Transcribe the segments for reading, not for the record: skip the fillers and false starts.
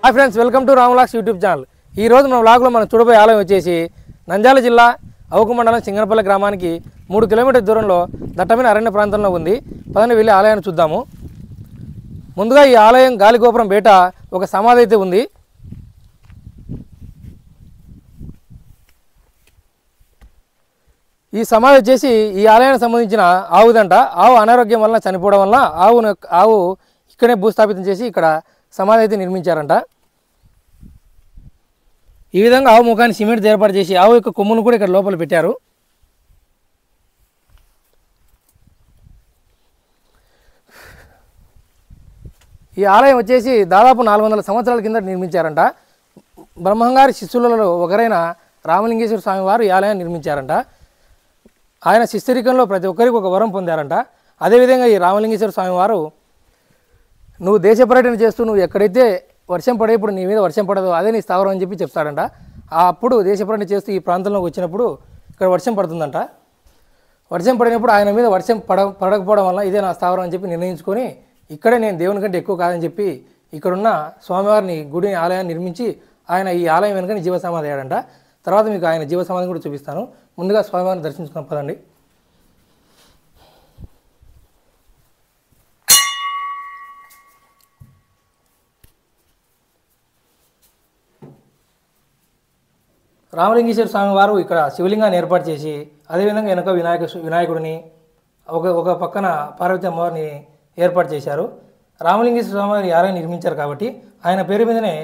Hi friends, welcome to Ram vlogs YouTube channel. ఈ రోజు మన వ్లాగ్లో మనం చూడబోయే ఆలయం వచ్చేసి నంద్యాల జిల్లా అవుకు మండలం సింగనపల్లి గ్రామానికి 3 కిలోమీటర్ల దూరంలో దట్టమైన అరణ్య ప్రాంతంలో ఉంది. పదండి వెళ్ళి ఆలయాన్ని చూద్దాము. ముందుగా ఈ ఆలయం గాలిగోపురం బయట ఒక సమాధి అయితే ఉంది. ఈ సమాధి వచ్చేసి ఈ ఆలయానికి సంబంధించిన ఆవుదంట. ఆవు అనారోగ్యం వలన చనిపోవడం వలన ఆవు ఇక్కడే భూస్థాపితం చేసి ఇక్కడ సమాధి అయితే నిర్మించారంట. ఈ విధంగా ఆవు ముఖాన్ని సిమెంట్ ఏర్పాటు చేసి ఆవు యొక్క కొమ్మును కూడా ఇక్కడ లోపల పెట్టారు. ఈ ఆలయం వచ్చేసి దాదాపు 400 సంవత్సరాల కింద నిర్మించారంట. బ్రహ్మంగారి శిష్యులలో ఒకరైన రామలింగేశ్వర స్వామి వారు ఈ ఆలయాన్ని నిర్మించారంట. ఆయన శిష్యరికంలో ప్రతి ఒక్కరికి ఒక వరం పొందారంట. అదేవిధంగా ఈ రామలింగేశ్వర స్వామి వారు నువ్వు దేశ పర్యటన చేస్తూ నువ్వు ఎక్కడైతే వర్షం పడేప్పుడు నీ మీద వర్షం పడదు అదే నీ స్థావరం అని చెప్పి చెప్తాడంట. అప్పుడు దేశ పర్యటన చేస్తూ ఈ ప్రాంతంలోకి వచ్చినప్పుడు ఇక్కడ వర్షం పడుతుందంట. వర్షం పడినప్పుడు ఆయన మీద వర్షం పడకపోవడం వల్ల ఇదే నా స్థావరం అని చెప్పి నిర్ణయించుకొని ఇక్కడే నేను దేవుని కంటే ఎక్కువ కాదని చెప్పి ఇక్కడున్న స్వామివారిని గుడిని ఆలయాన్ని నిర్మించి ఆయన ఈ ఆలయం వెనుకని జీవసమాధి అయ్యాడంట. తర్వాత మీకు ఆయన జీవసమాధిని కూడా చూపిస్తాను. ముందుగా స్వామివారిని దర్శించుకున్నాం పదండి. రామలింగేశ్వర స్వామి వారు ఇక్కడ శివలింగాన్ని ఏర్పాటు చేసి అదేవిధంగా వెనుక వినాయకుడిని ఒక పక్కన పార్వతీ అమ్మవారిని ఏర్పాటు చేశారు. రామలింగేశ్వర స్వామి వారి ఆలయం నిర్మించారు కాబట్టి ఆయన పేరు మీదనే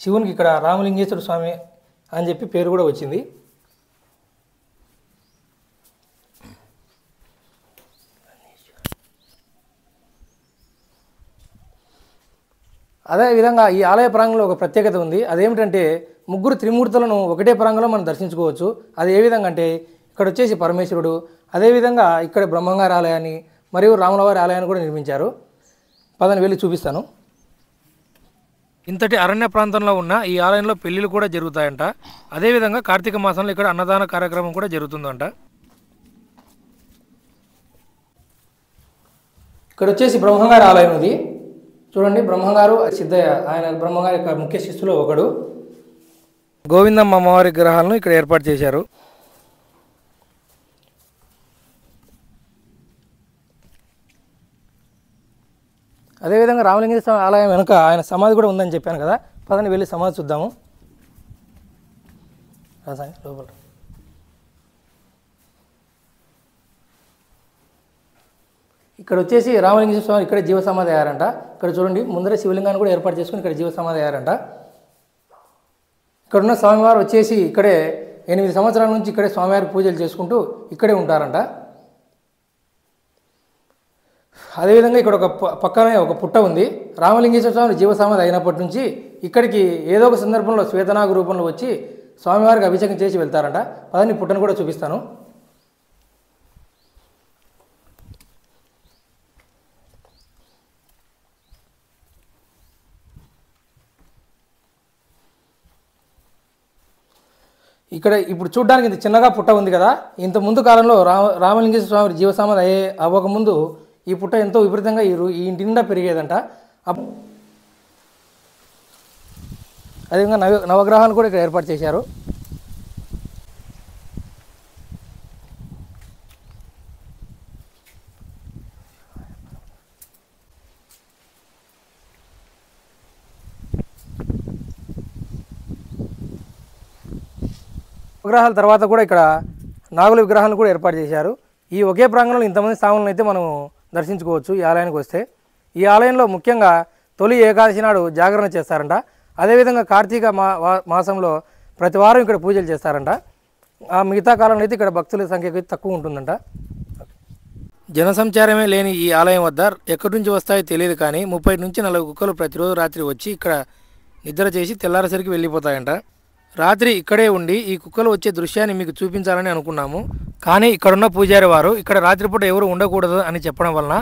శివునికి ఇక్కడ రామలింగేశ్వర స్వామి అని చెప్పి పేరు కూడా వచ్చింది. అదేవిధంగా ఈ ఆలయ ప్రాంగణంలో ఒక ప్రత్యేకత ఉంది. అదేమిటంటే 3 త్రిమూర్తులను ఒకటే ప్రాంగణంలో మనం దర్శించుకోవచ్చు. అది ఏ విధంగా అంటే ఇక్కడ వచ్చేసి పరమేశ్వరుడు, అదేవిధంగా ఇక్కడ బ్రహ్మంగారి ఆలయాన్ని మరియు రాములవారి ఆలయాన్ని కూడా నిర్మించారు. పదని వెళ్ళి చూపిస్తాను. ఇంతటి అరణ్య ప్రాంతంలో ఉన్న ఈ ఆలయంలో పెళ్లిళ్ళు కూడా జరుగుతాయంట. అదేవిధంగా కార్తీక మాసంలో ఇక్కడ అన్నదాన కార్యక్రమం కూడా జరుగుతుందంట. ఇక్కడ వచ్చేసి బ్రహ్మంగారి ఆలయం ఇది. చూడండి, బ్రహ్మంగారు సిద్ధయ్య ఆయన బ్రహ్మంగారి యొక్క ముఖ్య శిష్యులో ఒకడు. గోవిందమ్మ అమ్మవారి విగ్రహాలను ఇక్కడ ఏర్పాటు చేశారు. అదేవిధంగా రామలింగేశ్వర స్వామి ఆలయం వెనుక ఆయన సమాధి కూడా ఉందని చెప్పాను కదా. పదని వెళ్ళి సమాధి చూద్దాము. లోపల ఇక్కడ వచ్చేసి రామలింగేశ్వర స్వామి ఇక్కడే జీవసమాధి అయ్యారంట. ఇక్కడ చూడండి, ముందరే శివలింగాన్ని కూడా ఏర్పాటు చేసుకుని ఇక్కడ జీవసమాధి అయ్యారంట. ఇక్కడున్న స్వామివారు వచ్చేసి ఇక్కడే 8 సంవత్సరాల నుంచి ఇక్కడే స్వామివారి పూజలు చేసుకుంటూ ఇక్కడే ఉంటారంట. అదేవిధంగా ఇక్కడ ఒక పక్కనే ఒక పుట్ట ఉంది. రామలింగేశ్వర స్వామి జీవసమాధి అయినప్పటి నుంచి ఇక్కడికి ఏదో ఒక సందర్భంలో శ్వేతనాగు రూపంలో వచ్చి స్వామివారికి అభిషేకం చేసి వెళ్తారంట. పదని పుట్టను కూడా చూపిస్తాను. ఇక్కడ ఇప్పుడు చూడడానికి ఇంత చిన్నగా పుట్ట ఉంది కదా. ఇంత ముందు కాలంలో రామలింగేశ్వర స్వామి జీవసమాధి అవ్వకముందు ఈ పుట్ట ఎంతో విపరీతంగా ఈ ఇంటి నిండా పెరిగేదంట. అదేవిధంగా నవగ్రహాలు కూడా ఇక్కడ ఏర్పాటు చేశారు. విగ్రహాల తర్వాత కూడా ఇక్కడ నాగుల విగ్రహాలను కూడా ఏర్పాటు చేశారు. ఈ ఒకే ప్రాంగణంలో ఇంతమంది స్వాములను అయితే మనం దర్శించుకోవచ్చు ఈ ఆలయానికి వస్తే. ఈ ఆలయంలో ముఖ్యంగా తొలి ఏకాదశి నాడు జాగరణ చేస్తారంట. అదేవిధంగా కార్తీక మాసంలో ప్రతి వారం ఇక్కడ పూజలు చేస్తారంట. మిగతా కాలంలో అయితే ఇక్కడ భక్తుల సంఖ్య తక్కువ ఉంటుందంట. జనసంచారమే లేని ఈ ఆలయం వద్ద ఎక్కడి నుంచి వస్తాయో తెలియదు కానీ 30 నుంచి 40 కుక్కలు ప్రతిరోజు రాత్రి వచ్చి ఇక్కడ నిద్ర చేసి తెల్లారేసరికి వెళ్ళిపోతాయంట. రాత్రి ఇక్కడే ఉండి ఈ కుక్కలు వచ్చే దృశ్యాన్ని మీకు చూపించాలని అనుకున్నాము. కానీ ఇక్కడున్న పూజారి వారు ఇక్కడ రాత్రిపూట ఎవరు ఉండకూడదు అని చెప్పడం వలన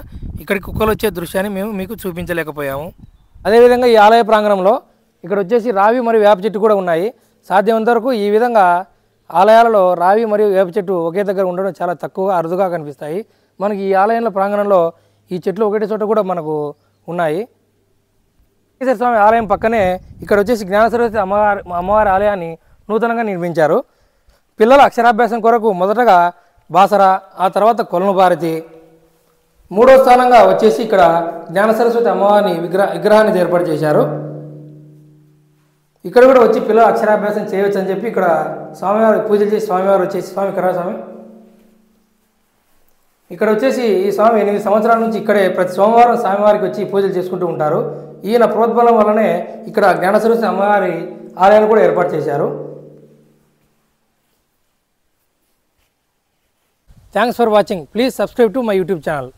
ఇక్కడికి కుక్కలు వచ్చే దృశ్యాన్ని మేము మీకు చూపించలేకపోయాము. అదేవిధంగా ఈ ఆలయ ప్రాంగణంలో ఇక్కడ వచ్చేసి రావి మరియు వేప చెట్టు కూడా ఉన్నాయి. సాధ్యమైనంత వరకు ఈ విధంగా ఆలయాలలో రావి మరియు వేప చెట్టు ఒకే దగ్గర ఉండడం చాలా తక్కువగా అరుదుగా కనిపిస్తాయి. మనకి ఈ ఆలయంలో ప్రాంగణంలో ఈ చెట్లు ఒకటే చోట కూడా మనకు ఉన్నాయి. లింగేశ్వర స్వామి ఆలయం పక్కనే ఇక్కడ వచ్చేసి జ్ఞాన సరస్వతి అమ్మవారి ఆలయాన్ని నూతనంగా నిర్మించారు. పిల్లల అక్షరాభ్యాసం కొరకు మొదటగా బాసర, ఆ తర్వాత కొలను భారతి, మూడో స్థానంగా వచ్చేసి ఇక్కడ జ్ఞాన సరస్వతి అమ్మవారిని విగ్రహాన్ని ఏర్పాటు చేశారు. ఇక్కడ కూడా వచ్చి పిల్లలు అక్షరాభ్యాసం చేయవచ్చు అని చెప్పి ఇక్కడ స్వామివారి పూజలు చేసి స్వామివారు వచ్చేసి స్వామి స్వామి ఇక్కడ వచ్చేసి ఈ స్వామి 8 సంవత్సరాల నుంచి ఇక్కడే ప్రతి సోమవారం స్వామివారికి వచ్చి పూజలు చేసుకుంటూ ఉంటారు. ఈయన ప్రోద్బలం వల్లనే ఇక్కడ జ్ఞాన సరస్వతి అమ్మవారి ఆలయాన్ని కూడా ఏర్పాటు చేశారు. Thanks for watching. Please subscribe to my YouTube channel.